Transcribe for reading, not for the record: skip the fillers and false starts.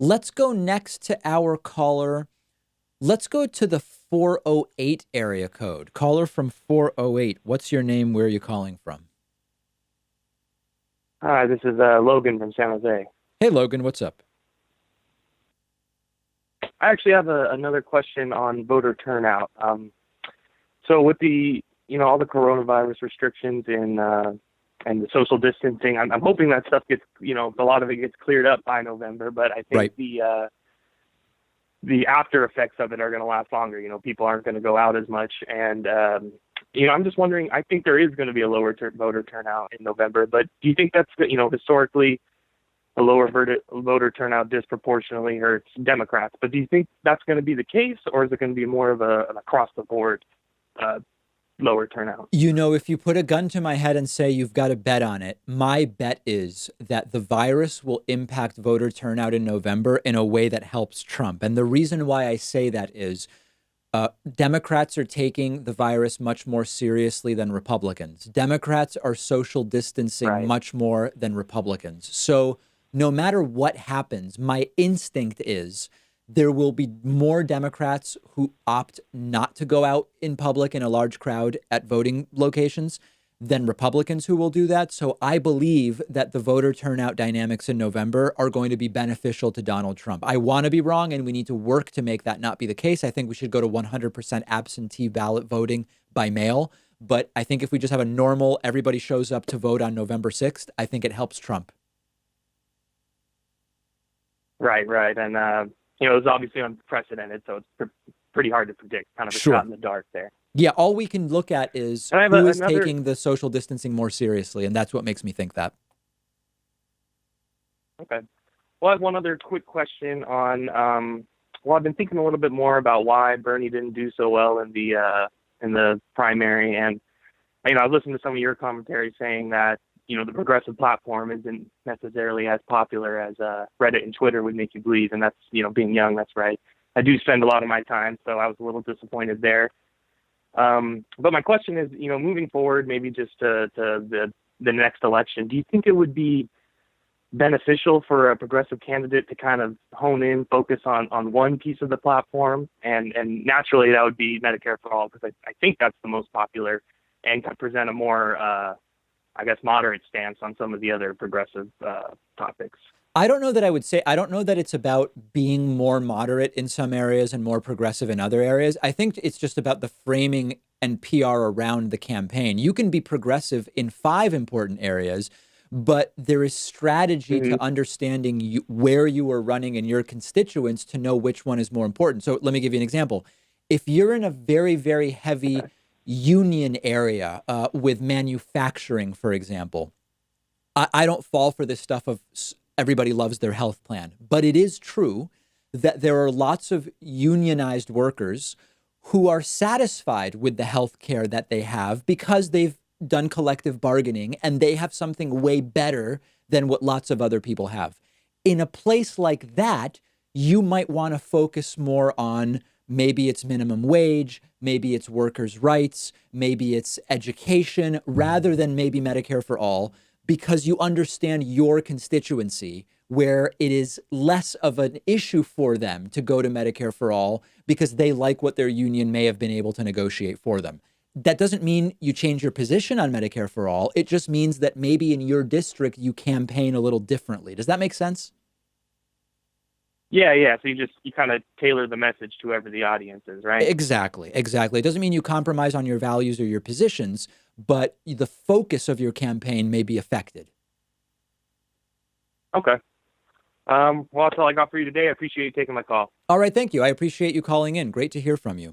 Let's go next to our caller. Let's go to the 408 area code. Caller from 408. What's your name? Where are you calling from? Hi, this is Logan from San Jose. Hey, Logan, what's up? I actually have another question on voter turnout. So with the all the coronavirus restrictions and the social distancing, I'm hoping that stuff gets a lot of it gets cleared up by November. But I think Right. the after effects of it are going to last longer. People aren't going to go out as much, and I'm just wondering. I think there is going to be a lower voter turnout in November, but do you think that's historically a lower voter turnout disproportionately hurts Democrats? But do you think that's going to be the case, or is it going to be more of an across the board uh, lower turnout? If you put a gun to my head and say you've got to bet on it, my bet is that the virus will impact voter turnout in November in a way that helps Trump. And the reason why I say that is Democrats are taking the virus much more seriously than Republicans. Democrats are social distancing Right. much more than Republicans. So no matter what happens, my instinct is there will be more Democrats who opt not to go out in public in a large crowd at voting locations than Republicans who will do that. So I believe that the voter turnout dynamics in November are going to be beneficial to Donald Trump. I want to be wrong, and we need to work to make that not be the case. I think we should go to 100% absentee ballot voting by mail. But I think if we just have a normal, everybody shows up to vote on November 6th, I think it helps Trump. Right, and it was obviously unprecedented, so it's pretty hard to predict. Kind of a shot Sure. in the dark there. Yeah, all we can look at is And I have who is another. taking the social distancing more seriously, and that's what makes me think that. Okay. Well, I have one other quick question on. Well, I've been thinking a little bit more about why Bernie didn't do so well in the primary, and I've listened to some of your commentary saying that the progressive platform isn't necessarily as popular as Reddit and Twitter would make you believe, and that's being young. That's right. I do spend a lot of my time, so I was a little disappointed there. But my question is, moving forward, maybe just to the next election, do you think it would be beneficial for a progressive candidate to kind of hone in, focus on one piece of the platform, and naturally that would be Medicare for all, because I think that's the most popular and can present a more, I guess, moderate stance on some of the other progressive topics. I don't know that it's about being more moderate in some areas and more progressive in other areas. I think it's just about the framing and PR around the campaign. You can be progressive in five important areas, but there is strategy Hmm. to understanding where you are running and your constituents to know which one is more important. So let me give you an example. If you're in a very, very heavy Okay. union area with manufacturing, for example, I don't fall for this stuff of everybody loves their health plan, but it is true that there are lots of unionized workers who are satisfied with the health care that they have because they've done collective bargaining and they have something way better than what lots of other people have. In a place like that, you might want to focus more on maybe it's minimum wage, maybe it's workers' rights, maybe it's education, rather than maybe Medicare for all, because you understand your constituency where it is less of an issue for them to go to Medicare for all because they like what their union may have been able to negotiate for them. That doesn't mean you change your position on Medicare for all. It just means that maybe in your district you campaign a little differently. Does that make sense? Yeah. So you kind of tailor the message to whoever the audience is, right? Exactly, exactly. It doesn't mean you compromise on your values or your positions, but the focus of your campaign may be affected. Okay. Well, that's all I got for you today. I appreciate you taking my call. All right, thank you. I appreciate you calling in. Great to hear from you.